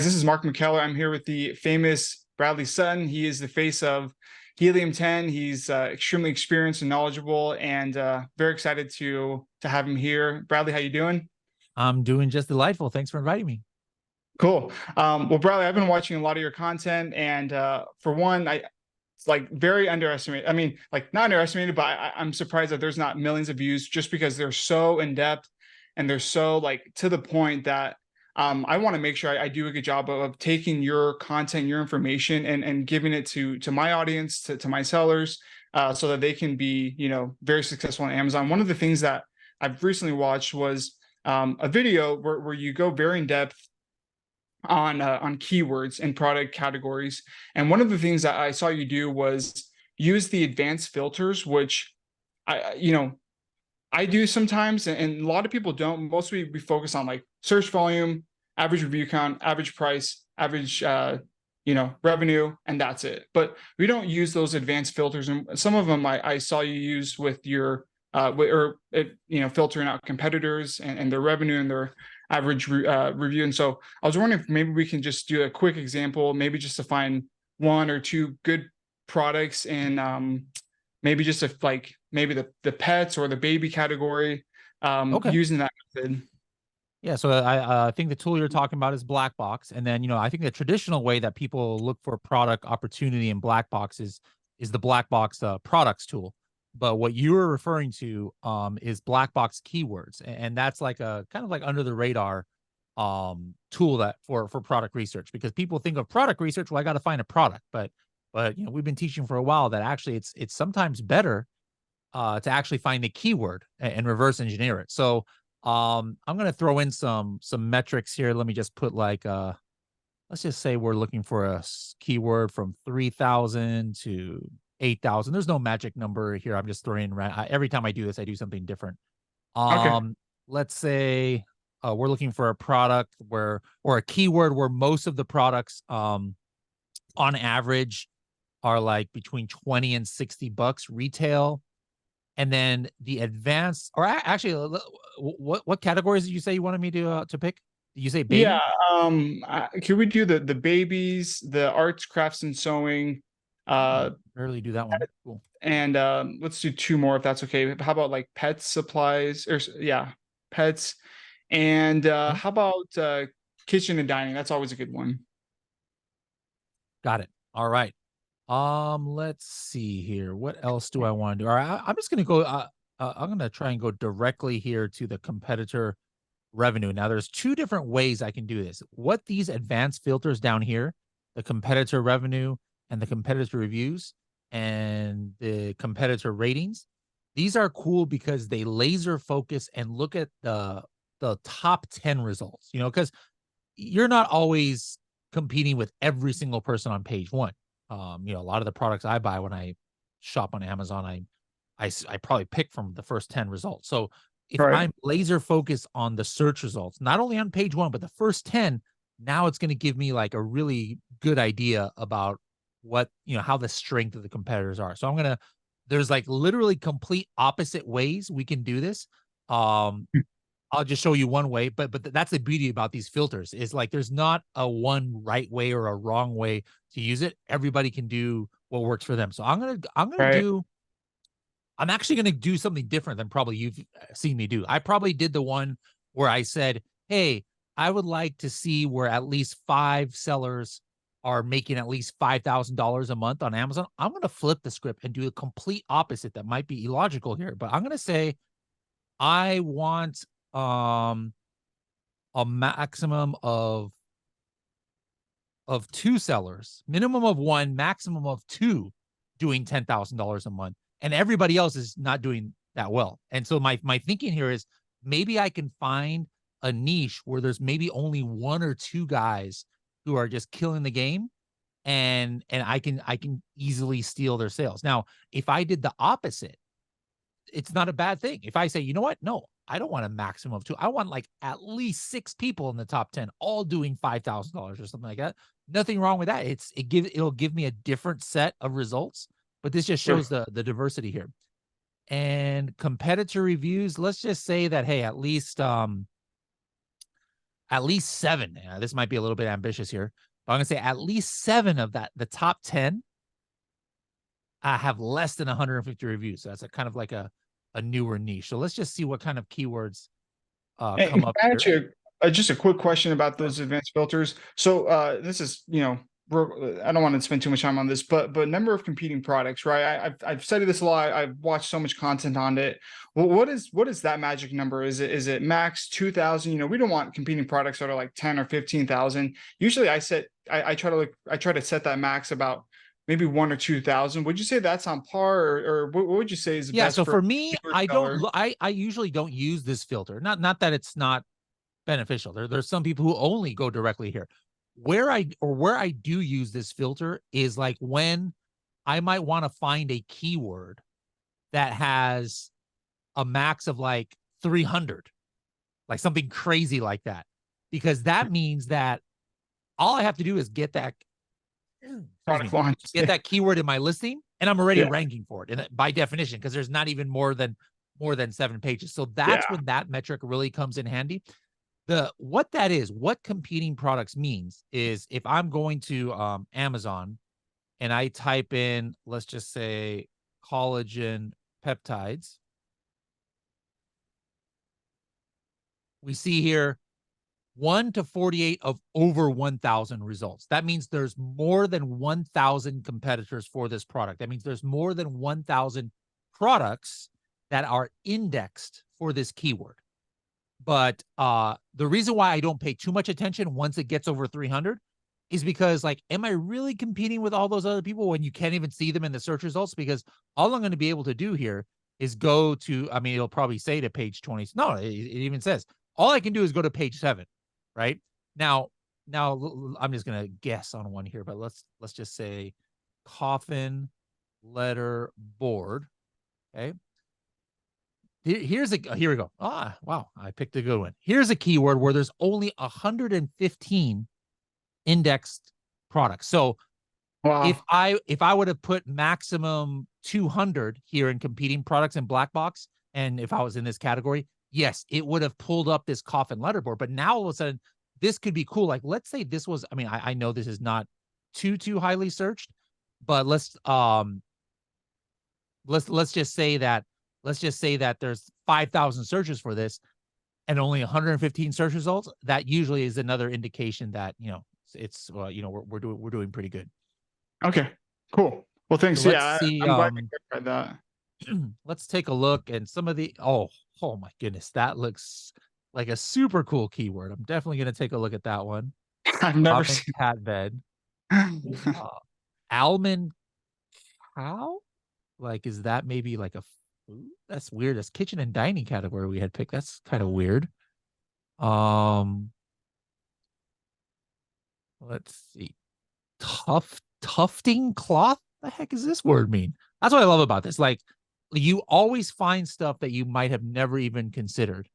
this is Mark McKellar. I'm here with the famous Bradley Sutton. He is the face of Helium 10. He's extremely experienced and knowledgeable, and very excited to have him here. Bradley, how you doing? I'm doing just delightful. Thanks for inviting me. Cool. Well, Bradley, I've been watching a lot of your content, and for one, it's like very underestimated. I mean, like not underestimated, but I'm surprised that there's not millions of views just because they're so in depth and they're so like to the point that I want to make sure I do a good job of taking your content, your information, and giving it to my audience, to my sellers, so that they can be, very successful on Amazon. One of the things that I've recently watched was a video where you go very in depth on keywords and product categories. And one of the things that I saw you do was use the advanced filters, which I do sometimes, and a lot of people don't. Mostly we focus on like search volume, average review count, average price, average revenue, and that's it. But we don't use those advanced filters, and some of them I saw you use with your filtering out competitors and their revenue and their average review. And so I was wondering if maybe we can just do a quick example, maybe just to find one or two good products and maybe just if like maybe the pets or the baby category, Okay. using that method. Yeah. So I think the tool you're talking about is Black Box. And then, I think the traditional way that people look for product opportunity in Black Box is the Black Box products tool. But what you were referring to is Black Box keywords. And that's like a kind of like under the radar tool that for product research, because people think of product research. Well, I got to find a product, but we've been teaching for a while that actually it's sometimes better to actually find the keyword and reverse engineer it. So I'm going to throw in some metrics here. Let me just put like let's just say we're looking for a keyword from 3,000 to 8,000. There's no magic number here. I'm just throwing in every time I do this, I do something different. Okay. Let's say we're looking for a product or a keyword where most of the products on average are like between 20 and 60 bucks retail. And then the advanced, or actually, what categories did you say you wanted me to pick? Did you say baby? Yeah. Can we do the babies, the arts, crafts, and sewing? Barely do that one. Cool. And let's do two more if that's okay. How about like pets, supplies, or pets? And how about kitchen and dining? That's always a good one. Got it. All right. Let's see here. What else do I want to do? All right, I'm just gonna go. I'm gonna try and go directly here to the competitor revenue. Now, there's two different ways I can do this. What these advanced filters down here, the competitor revenue and the competitor reviews and the competitor ratings, these are cool because they laser focus and look at the top 10 results. Because you're not always competing with every single person on page one. A lot of the products I buy when I shop on Amazon, I probably pick from the first 10 results. So if I'm laser focused on the search results, not only on page one, but the first 10, now it's going to give me like a really good idea about what, how the strength of the competitors are. So there's like literally complete opposite ways we can do this. I'll just show you one way, but that's the beauty about these filters is like there's not a one right way or a wrong way to use it. Everybody can do what works for them. So I'm actually gonna do something different than probably you've seen me do. I probably did the one where I said, hey, I would like to see where at least 5 sellers are making at least $5,000 a month on Amazon. I'm gonna flip the script and do a complete opposite. That might be illogical here, but I'm gonna say I want a maximum of 2 sellers, minimum of 1, maximum of 2 doing $10,000 a month, and everybody else is not doing that well. And so my thinking here is maybe I can find a niche where there's maybe only 1 or 2 guys who are just killing the game, and I can easily steal their sales. Now, if I did the opposite, it's not a bad thing. If I say, you know what? No, I don't want a maximum of 2. I want like at least 6 people in the top 10, all doing $5,000 or something like that. Nothing wrong with that. It'll give me a different set of results, but this just shows the diversity here. And competitor reviews, let's just say that, hey, at least at least 7. This might be a little bit ambitious here, but I'm gonna say at least 7 of that, the top 10, have less than 150 reviews. So that's a kind of like a newer niche. So let's just see what kind of keywords And come can up I ask here. you just a quick question about Sure. those advanced filters? So this is, I don't want to spend too much time on this, but number of competing products, right? I've studied this a lot. I've watched so much content on it. Well, what is that magic number? Is it max 2,000? We don't want competing products that are like 10 or 15,000. Usually, I try to set that max about maybe 1 or 2,000. Would you say that's on par, or what would you say is the Yeah. best So for a for me, newer I don't. seller? I usually don't use this filter. Not that it's not beneficial. There's some people who only go directly here. Where I do use this filter is like when I might want to find a keyword that has a max of like 300, like something crazy like that, because that means that all I have to do is get that, excuse Product me, launch. get that keyword in my listing, and I'm already Yeah, ranking for it. And by definition, because there's not even more than 7 pages. So yeah. that's when that metric really comes in handy. What competing products means is if I'm going to Amazon and I type in, let's just say, collagen peptides, we see here 1 to 48 of over 1,000 results. That means there's more than 1,000 competitors for this product. That means there's more than 1,000 products that are indexed for this keyword. But the reason why I don't pay too much attention once it gets over 300 is because, like, am I really competing with all those other people when you can't even see them in the search results? Because all I'm going to be able to do here is go to, I mean, it'll probably say to page 20. No, it even says all I can do is go to page 7, right? Now, I'm just going to guess on one here, but let's just say coffin letter board. Okay. Here we go. Wow, I picked a good one. Here's a keyword where there's only 115 indexed products. So if Wow. I would have put maximum 200 here in competing products in black box, and if I was in this category, yes, it would have pulled up this coffin letterboard. But now all of a sudden, this could be cool. Like, let's say this was, I mean, I know this is not too highly searched, but let's just say that there's 5,000 searches for this and only 115 search results. That usually is another indication that it's we're doing pretty good. Okay. Cool. Well, So thanks. let's Yeah, see. I'm glad you clarified that. Let's take a look and some of the oh my goodness, that looks like a super cool keyword. I'm definitely going to take a look at that one. I've never Robin seen. cat bed. Uh, almond cow. Like, is that maybe like a food? That's weird. That's kitchen and dining category we had picked. That's kind of weird. Um, let's see. Tufting cloth? The heck does this word mean? That's what I love about this. Like, you always find stuff that you might have never even considered,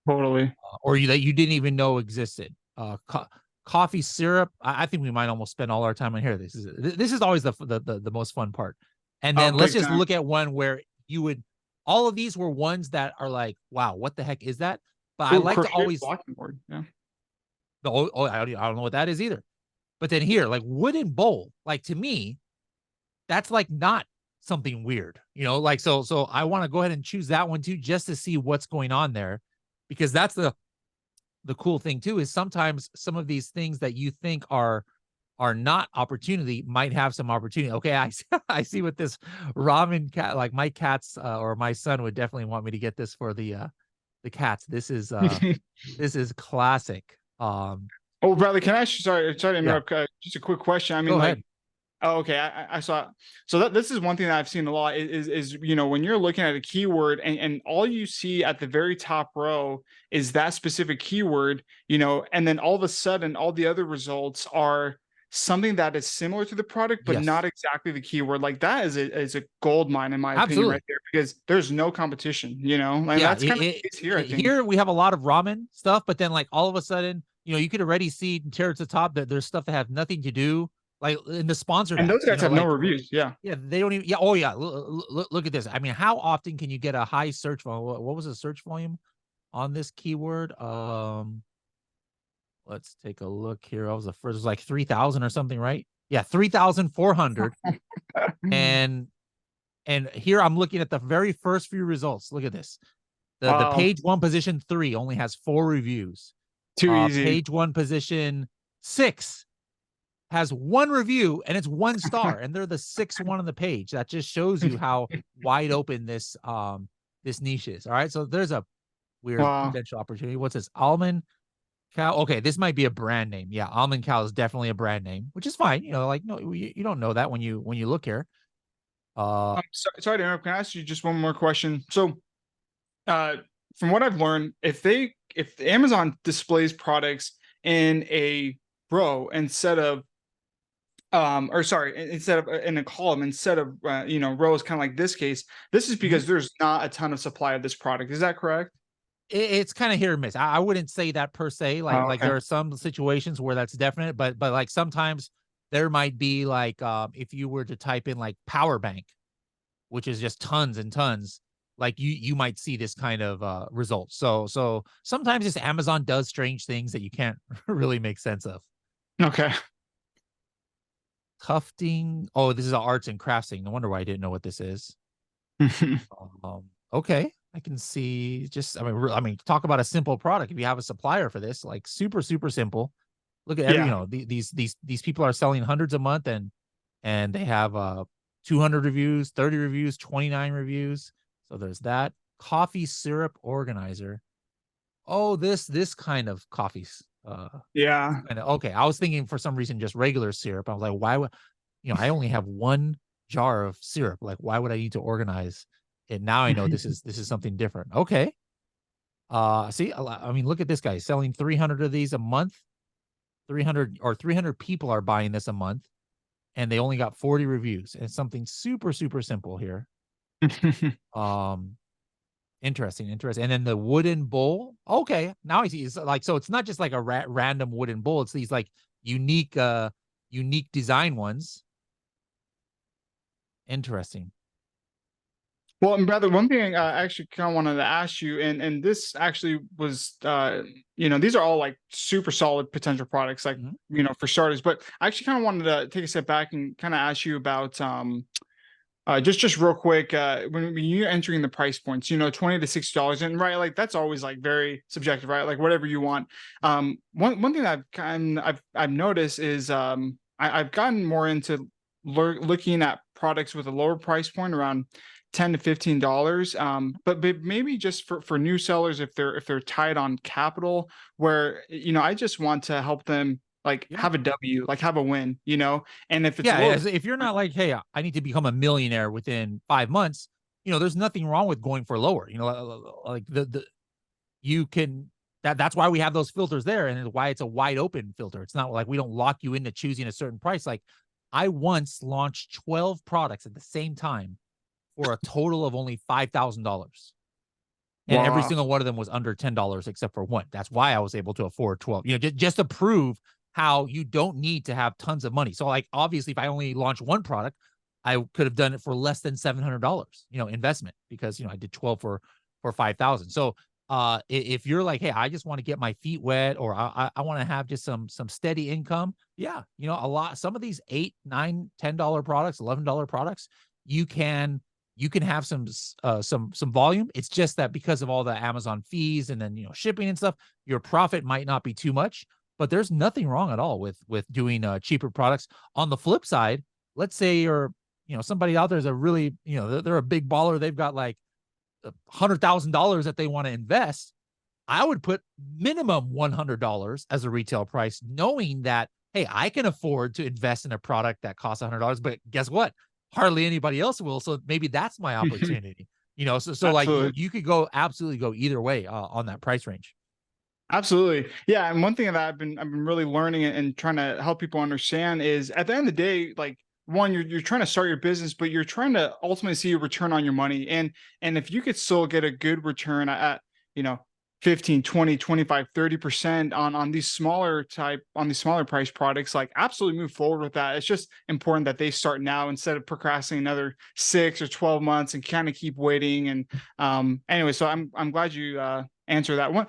Totally. or that you didn't even know existed. Coffee syrup. I think we might almost spend all our time on here. This is always the most fun part. And Oh, then let's big just time. look at one where you would. All of these were ones that are like, wow, what the heck is that? But I Ooh, like to crochet always. blocking board. Yeah. I don't know what that is either. But then here, like wooden bowl, like to me, that's like not something weird, like so I want to go ahead and choose that one too, just to see what's going on there, because that's the cool thing too, is sometimes some of these things that you think are not opportunity might have some opportunity. Okay, I see what this ramen cat, like my cats or my son would definitely want me to get this for the cats. This is classic. Oh, Bradley, can I ask you, sorry to Yeah, interrupt, just a quick question. I go mean, like, ahead. oh, okay. I saw. So this is one thing that I've seen a lot is when you're looking at a keyword and all you see at the very top row is that specific keyword, and then all of a sudden all the other results are something that is similar to the product, but not Yes, exactly the keyword. Like that is a gold mine in my opinion right absolutely. there, because there's no competition, and Yeah, that's kind of the case here, I think. here we have a lot of ramen stuff, but then like all of a sudden, you could already see tear at the top that there's stuff that have nothing to do, like in the sponsored And those ads, guys have no like reviews. Yeah. yeah, they don't even. Yeah, oh yeah, look at this. I mean, how often can you get a high search volume? What was the search volume on this keyword? Let's take a look here. I was the first, it was like 3,000 or something, right? Yeah, 3,400. And here I'm looking at the very first few results. Look at this. The Wow, page one position 3 only has 4 reviews. too easy. Page one position 6 has 1 review and it's 1 star, and they're the 6th one on the page. That just shows you how wide open this niche is. All right, so there's a weird Wow. potential opportunity. What's this? Almond cow. Okay, this might be a brand name. Yeah, almond cow is definitely a brand name, which is fine. Like no, you don't know that when you look here. Sorry to interrupt. Can I ask you just one more question? So, uh, from what I've learned, if Amazon displays products in a row instead of or sorry, instead of in a column instead of rows, kind of like this case, this is Mhm. because there's not a ton of supply of this product. Is that correct? It's kind of hit or miss. I wouldn't say that per se. Oh, Like okay. there are some situations where that's definite, but like sometimes there might be like if you were to type in like power bank, which is just tons and tons, like you might see this kind of result. So sometimes just Amazon does strange things that you can't really make sense of. Okay. Tufting. Oh, this is a arts and crafts thing. No wonder why I didn't know what this is. Okay, I can see. Just I mean, talk about a simple product. If you have a supplier for this, like super simple. Look at Yeah. these people are selling hundreds a month, and they have 200 reviews, 30 reviews, 29 reviews. So there's that. Coffee syrup organizer. Oh, this kind of coffees. Yeah. Kind of okay. I was thinking for some reason just regular syrup. I was like, why would I only have 1 jar of syrup. Like, why would I need to organize it? Now I know this is something different. Okay. See, I mean, look at this guy selling 300 of these a month. 300 people are buying this a month, and they only got 40 reviews. And something super simple here. Um, interesting. And then the wooden bowl. Okay, now I see. It's like so. It's not just like a random wooden bowl. It's these like unique design ones. Interesting. Well, and brother, one thing I actually kind of wanted to ask you, and this actually was, these are all like super solid potential products, like Mhm. for starters. But I actually kind of wanted to take a step back and kind of ask you about, just real quick, when you're entering the price points, $20 to $60, and right, like that's always like very subjective, right? Like whatever you want. One thing that I've noticed is I've gotten more into looking at products with a lower price point around $10 to $15, but maybe just for new sellers, if they're tied on capital, where I just want to help them like Yeah. have a W, like have a win, and if it's a Yeah, lower. if you're not like, hey, I need to become a millionaire within 5 months, there's nothing wrong with going for lower. Like the you can that's why we have those filters there, and why it's a wide open filter. It's not like we don't lock you into choosing a certain price. Like I once launched 12 products at the same time for a total of only $5,000. And every Wow. single one of them was under $10 except for one. That's why I was able to afford 12. Just to prove how you don't need to have tons of money. So like obviously if I only launched one product, I could have done it for less than $700, investment, because I did 12 for 5,000. So if you're like, hey, I just want to get my feet wet, or I want to have just some steady income. Yeah, some of these 8, 9, $10 products, $11 products, you can have some volume. It's just that because of all the Amazon fees and then shipping and stuff, your profit might not be too much. But there's nothing wrong at all with doing cheaper products. On the flip side, let's say you're somebody out there is a really they're a big baller. They've got like $100,000 that they want to invest. I would put minimum $100 as a retail price, knowing that, hey, I can afford to invest in a product that costs $100. But guess what? Hardly anybody else will. So maybe that's my opportunity. So like Absolutely. you could go absolutely go either way on that price range. Absolutely. Yeah. And one thing that I've been really learning and trying to help people understand is at the end of the day, like one, you're trying to start your business, but you're trying to ultimately see a return on your money. And if you could still get a good return at, you know, 15, 20, 25, 30% on these smaller price products, like absolutely move forward with that. It's just important that they start now instead of procrastinating another 6 or 12 months and kind of keep waiting. And anyway, so I'm glad you answer that one.